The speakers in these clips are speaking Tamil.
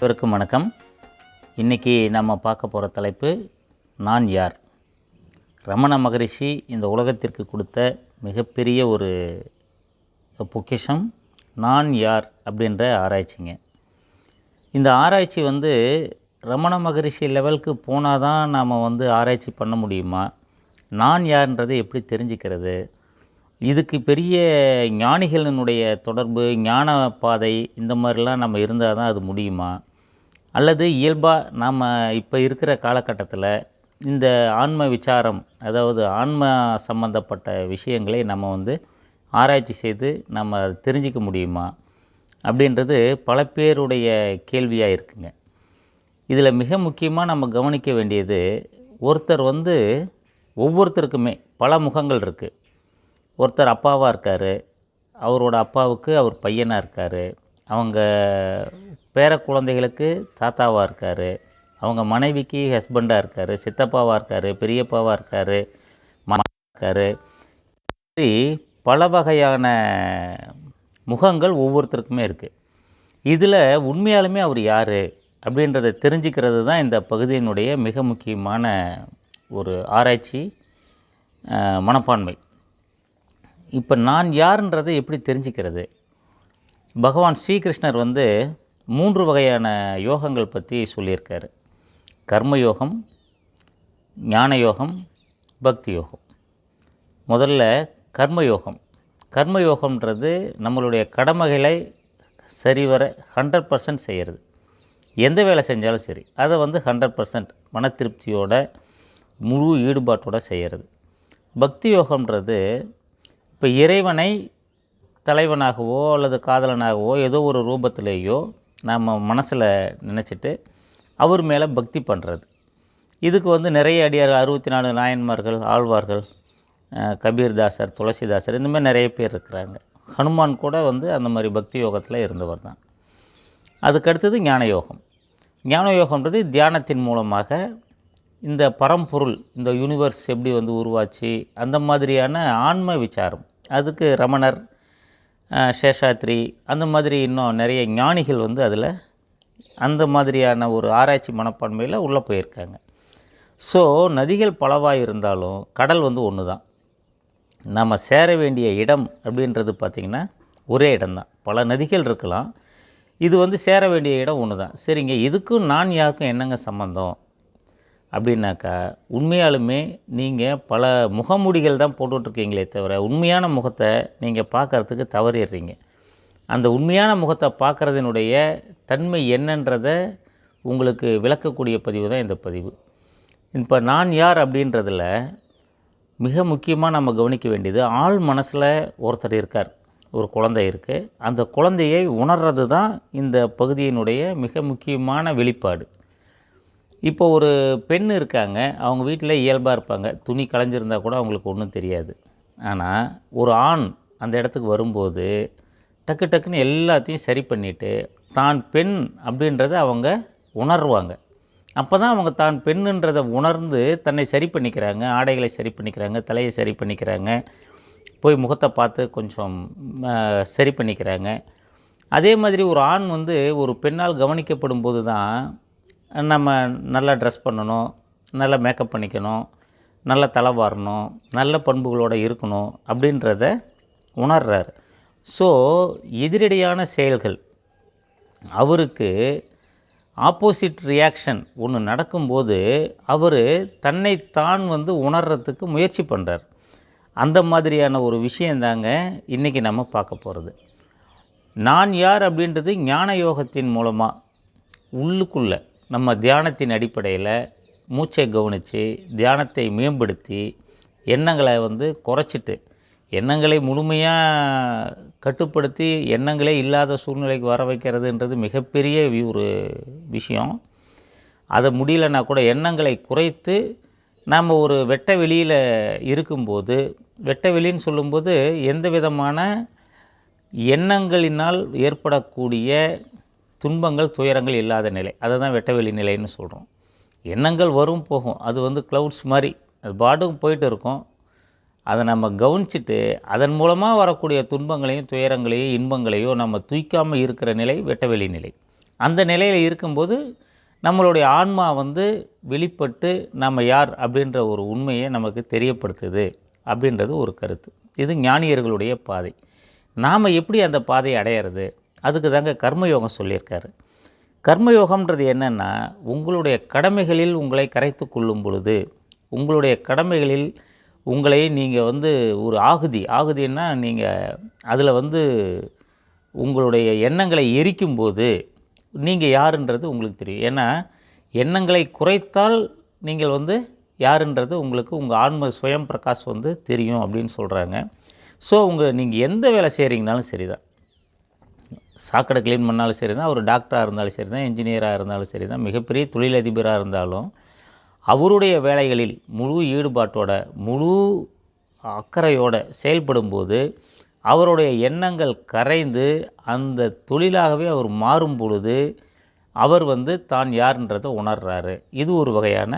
அனைவருக்கும் வணக்கம். இன்றைக்கி நம்ம பார்க்க போகிற தலைப்பு நான் யார். ரமண மகரிஷி இந்த உலகத்திற்கு கொடுத்த மிகப்பெரிய ஒரு பொக்கிஷம் நான் யார் அப்படின்ற ஆராய்ச்சிங்க. இந்த ஆராய்ச்சி ரமண மகரிஷி லெவலுக்கு போனால் தான் நாம் ஆராய்ச்சி பண்ண முடியுமா? நான் யார்ன்றதை எப்படி தெரிஞ்சுக்கிறது? இதுக்கு பெரிய ஞானிகளினுடைய தொடர்பு, ஞான பாதை இந்த மாதிரிலாம் நம்ம இருந்தால் தான் அது முடியுமா? அல்லது இயல்பாக நாம் இப்போ இருக்கிற காலகட்டத்தில் இந்த ஆன்ம விசாரம், அதாவது ஆன்ம சம்பந்தப்பட்ட விஷயங்களை நம்ம ஆராய்ச்சி செய்து நம்ம தெரிஞ்சிக்க முடியுமா அப்படின்றது பல பேருடைய கேள்வியாக இருக்குங்க. இதில் மிக முக்கியமாக நம்ம கவனிக்க வேண்டியது, ஒருத்தர் ஒவ்வொருத்தருக்குமே பல முகங்கள் இருக்குது. ஒருத்தர் அப்பாவாக இருக்கார், அவரோட அப்பாவுக்கு அவர் பையனாக இருக்கார், அவங்க பேர குழந்தைகளுக்கு தாத்தாவாக இருக்கார், அவங்க மனைவிக்கு ஹஸ்பண்டாக இருக்கார், சித்தப்பாவாக இருக்கார், பெரியப்பாவாக இருக்கார், இருக்கார். இப்படி பல வகையான முகங்கள் ஒவ்வொருத்தருக்குமே இருக்குது. இதில் உண்மையாலுமே அவர் யார் அப்படின்றத தெரிஞ்சுக்கிறது தான் இந்த பகுதியினுடைய மிக முக்கியமான ஒரு ஆராய்ச்சி மனப்பான்மை. இப்போ நான் யாருன்றதை எப்படி தெரிஞ்சுக்கிறது? பகவான் ஸ்ரீகிருஷ்ணர் 3 வகையான யோகங்கள் பற்றி சொல்லியிருக்காரு. கர்மயோகம், ஞான யோகம், பக்தி யோகம். முதல்ல கர்மயோகம். கர்மயோகம்ன்றது நம்மளுடைய கடமைகளை சரிவர 100% செய்கிறது. எந்த வேலை செஞ்சாலும் சரி அதை 100% மன திருப்தியோட முழு ஈடுபாட்டோடு செய்கிறது. பக்தி யோகம்ன்றது இப்போ இறைவனை தலைவனாகவோ அல்லது காதலனாகவோ ஏதோ ஒரு ரூபத்திலேயோ நம்ம மனசில் நினச்சிட்டு அவர் மேலே பக்தி பண்ணுறது. இதுக்கு நிறைய அடியார்கள், 64 நாயன்மார்கள், ஆழ்வார்கள், கபீர்தாசர், துளசிதாசர், இந்தமாதிரி நிறைய பேர் இருக்கிறாங்க. ஹனுமான் கூட அந்த மாதிரி பக்தி யோகத்தில் இருந்தவர் தான். அதுக்கடுத்தது ஞான யோகம். ஞான யோகம்ன்றது தியானத்தின் மூலமாக இந்த பரம்பொருள், இந்த யூனிவர்ஸ் எப்படி உருவாச்சு அந்த மாதிரியான ஆன்ம விசாரம். அதுக்கு ரமணர், சேஷாத்ரி, அந்த மாதிரி இன்னும் நிறைய ஞானிகள் அதில் அந்த மாதிரியான ஒரு ஆராய்ச்சி மனப்பான்மையில் உள்ளே போயிருக்காங்க. ஸோ நதிகள் பலவாக இருந்தாலும் கடல் ஒன்று தான். நம்ம சேர வேண்டிய இடம் அப்படின்றது பார்த்திங்கன்னா ஒரே இடம்தான். பல நதிகள் இருக்கலாம், இது சேர வேண்டிய இடம் ஒன்று தான். சரிங்க, இதுக்கும் நான் யாருக்கும் என்னங்க சம்மந்தம் அப்படின்னாக்கா, உண்மையாலுமே நீங்கள் பல முகமூடிகள் தான் போட்டுட்ருக்கீங்களே தவிர உண்மையான முகத்தை நீங்கள் பார்க்குறதுக்கு தவறிடுறீங்க. அந்த உண்மையான முகத்தை பார்க்குறதினுடைய தன்மை என்னன்றதை உங்களுக்கு விளக்கக்கூடிய பதிவு தான் இந்த பதிவு. இப்போ நான் யார் அப்படின்றதில் மிக முக்கியமாக நம்ம கவனிக்க வேண்டியது, ஆள் மனசில் ஒருத்தர் இருக்கார், ஒரு குழந்தை இருக்குது. அந்த குழந்தையை உணர்றது தான் இந்த பகுதியினுடைய மிக முக்கியமான வெளிப்பாடு. இப்போ ஒரு பெண் இருக்காங்க, அவங்க வீட்டில் இயல்பாக இருப்பாங்க, துணி களைஞ்சிருந்தால் கூட அவங்களுக்கு ஒன்றும் தெரியாது. ஆனால் ஒரு ஆண் அந்த இடத்துக்கு வரும்போது டக்கு டக்குன்னு எல்லாத்தையும் சரி பண்ணிவிட்டு தான் பெண் அப்படின்றத அவங்க உணர்வாங்க. அப்போ தான் அவங்க தான் பெண்ணுன்றதை உணர்ந்து தன்னை சரி பண்ணிக்கிறாங்க, ஆடைகளை சரி பண்ணிக்கிறாங்க, தலையை சரி பண்ணிக்கிறாங்க, போய் முகத்தை பார்த்து கொஞ்சம் சரி பண்ணிக்கிறாங்க. அதே மாதிரி ஒரு ஆண் ஒரு பெண்ணால் கவனிக்கப்படும் போது தான் நம்ம நல்லா ட்ரெஸ் பண்ணணும், நல்லா மேக்கப் பண்ணிக்கணும், நல்ல தலை வாரணும், நல்ல பண்புகளோடு இருக்கணும் அப்படின்றத உணர்றார். ஸோ எதிரடியான செயல்கள், அவருக்கு ஆப்போசிட் ரியாக்ஷன் ஒன்று நடக்கும்போது அவர் தன்னைத்தான் உணர்றதுக்கு முயற்சி பண்ணுறார். அந்த மாதிரியான ஒரு விஷயந்தாங்க இன்றைக்கி நம்ம பார்க்க போகிறது. நான் யார் அப்படின்றது ஞான யோகத்தின் மூலமாக உள்ளுக்குள்ளே நம்ம தியானத்தின் அடிப்படையில் மூச்சை கவனித்து தியானத்தை மேம்படுத்தி எண்ணங்களை குறைச்சிட்டு எண்ணங்களை முழுமையாக கட்டுப்படுத்தி எண்ணங்களே இல்லாத சூழ்நிலைக்கு வர வைக்கிறதுன்றது மிகப்பெரிய ஒரு விஷயம். அதை முடியலன்னா கூட எண்ணங்களை குறைத்து நாம் ஒரு வெட்ட வெளியில் இருக்கும்போது, வெட்ட வெளின்னு சொல்லும்போது எந்த விதமான எண்ணங்களினால் ஏற்படக்கூடிய துன்பங்கள், துயரங்கள் இல்லாத நிலை, அதை தான் வெட்டவெளி நிலைன்னு சொல்கிறோம். எண்ணங்கள் வரும் போகும், அது க்ளவுட்ஸ் மாதிரி அது பாட்டுக்கு போயிட்டு இருக்கும். அதை நம்ம கவனிச்சுட்டு அதன் மூலமாக வரக்கூடிய துன்பங்களையும் துயரங்களையும் இன்பங்களையும் நம்ம தூய்க்காமல் இருக்கிற நிலை வெட்டவெளி நிலை. அந்த நிலையில் இருக்கும்போது நம்மளுடைய ஆன்மா வந்து வெளிப்பட்டு நம்ம யார் அப்படின்ற ஒரு உண்மையை நமக்கு தெரியப்படுத்துது அப்படின்றது ஒரு கருத்து. இது ஞானியர்களுடைய பாதை. நாம் எப்படி அந்த பாதையை அடையிறது? அதுக்கு தாங்க கர்மயோகம் சொல்லியிருக்காரு. கர்மயோகம்ன்றது என்னென்னா, உங்களுடைய கடமைகளில் உங்களை கரைத்து கொள்ளும் பொழுது, உங்களுடைய கடமைகளில் உங்களை நீங்கள் வந்து ஒரு ஆகுதின்னா நீங்கள் அதில் வந்து உங்களுடைய எண்ணங்களை எரிக்கும்போது நீங்கள் யாருன்றது உங்களுக்கு தெரியும். ஏன்னா எண்ணங்களை குறைத்தால் நீங்கள் வந்து யாருன்றது உங்களுக்கு உங்கள் ஆன்ம சுயம் பிரகாஷ் வந்து தெரியும் அப்படின்னு சொல்கிறாங்க. ஸோ நீங்கள் எந்த வேலை செய்கிறீங்கனாலும் சரி தான், சாக்கடை க்ளீன் பண்ணாலும் சரி தான், ஒரு டாக்டராக இருந்தாலும் சரி தான், இன்ஜினியராக இருந்தாலும் சரி தான், மிகப்பெரிய தொழிலதிபராக இருந்தாலும் அவருடைய வேலைகளில் முழு ஈடுபாட்டோட முழு அக்கறையோடு செயல்படும்போது அவருடைய எண்ணங்கள் கரைந்து அந்த தொழிலாகவே அவர் மாறும் பொழுது அவர் வந்து தான் யார்ன்றதை உணர்றாரு. இது ஒரு வகையான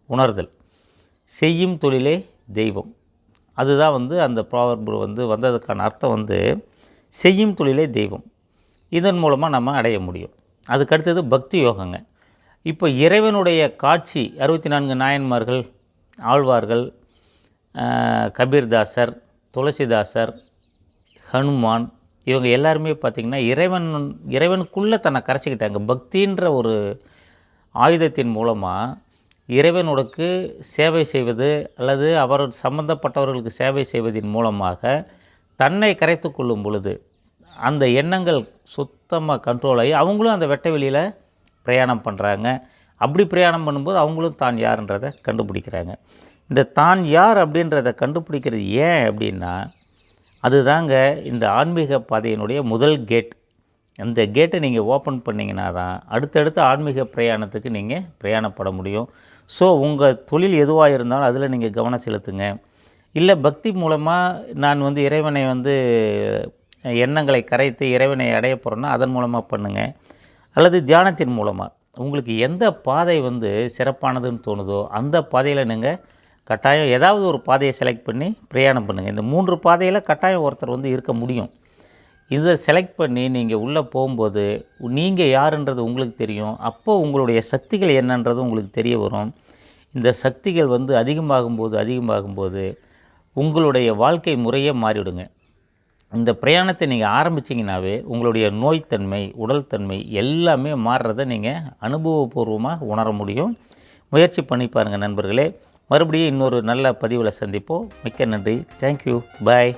உணர்தல். செய்யும் தொழிலே தெய்வம், அதுதான் வந்து அந்த ப்ராவர்பு வந்து வந்ததுக்கான அர்த்தம் வந்து செய்யும் தொழிலே தெய்வம். இதன் மூலமாக நம்ம அடைய முடியும். அதுக்கடுத்தது பக்தி யோகங்க. இப்போ இறைவனுடைய காட்சி 64 நாயன்மார்கள், ஆழ்வார்கள், கபீர்தாசர், துளசிதாசர், ஹனுமான், இவங்க எல்லாருமே பார்த்திங்கன்னா இறைவனுக்குள்ளே தன்னை கரைச்சிக்கிட்டாங்க. பக்தின்ற ஒரு ஆயுதத்தின் மூலமாக இறைவனுக்கு சேவை செய்வது அல்லது அவர் சம்பந்தப்பட்டவர்களுக்கு சேவை செய்வதன் மூலமாக தன்னை கரைத்து கொள்ளும் பொழுது அந்த எண்ணங்கள் சுத்தமாக கண்ட்ரோல் ஆகி அவங்களும் அந்த வெட்ட வெளியில் பிரயாணம் பண்ணுறாங்க. அப்படி பிரயாணம் பண்ணும்போது அவங்களும் தான் யாருன்றதை கண்டுபிடிக்கிறாங்க. இந்த தான் யார் அப்படின்றத கண்டுபிடிக்கிறது ஏன் அப்படின்னா, அதுதாங்க இந்த ஆன்மீக பாதையினுடைய முதல் கேட். அந்த கேட்டை நீங்கள் ஓப்பன் பண்ணிங்கன்னா தான் அடுத்தடுத்த ஆன்மீக பிரயாணத்துக்கு நீங்கள் பிரயாணப்பட முடியும். ஸோ உங்கள் தொழில் எதுவாக இருந்தாலும் அதில் நீங்கள் கவனம் செலுத்துங்க. இல்லை பக்தி மூலமாக நான் வந்து இறைவனை வந்து எண்ணங்களை கரைத்து இறைவனை அடைய போகிறேன்னா அதன் மூலமாக பண்ணுங்கள். அல்லது தியானத்தின் மூலமாக உங்களுக்கு எந்த பாதை வந்து சிறப்பானதுன்னு தோணுதோ அந்த பாதையில் நீங்கள் கட்டாயம் ஏதாவது ஒரு பாதையை செலக்ட் பண்ணி பிரயாணம் பண்ணுங்கள். இந்த 3 பாதையில் கட்டாயம் ஒருத்தர் வந்து இருக்க முடியும். இதை செலக்ட் பண்ணி நீங்கள் உள்ளே போகும்போது நீங்கள் யாருன்றது உங்களுக்கு தெரியும். அப்போது உங்களுடைய சக்திகள் என்னன்றது உங்களுக்கு தெரிய வரும். இந்த சக்திகள் வந்து அதிகமாகும்போது உங்களுடைய வாழ்க்கை முறையே மாறிவிடுங்க. இந்த பிரயாணத்தை நீங்கள் ஆரம்பிச்சிங்கனாவே உங்களுடைய நோய்த்தன்மை, உடல் தன்மை எல்லாமே மாறுறதை நீங்கள் அனுபவபூர்வமாக உணர முடியும். முயற்சி பண்ணி பாருங்கள் நண்பர்களே. மறுபடியும் இன்னொரு நல்ல பதிவில் சந்திப்போம். மிக்க நன்றி. தேங்க்யூ. பாய்.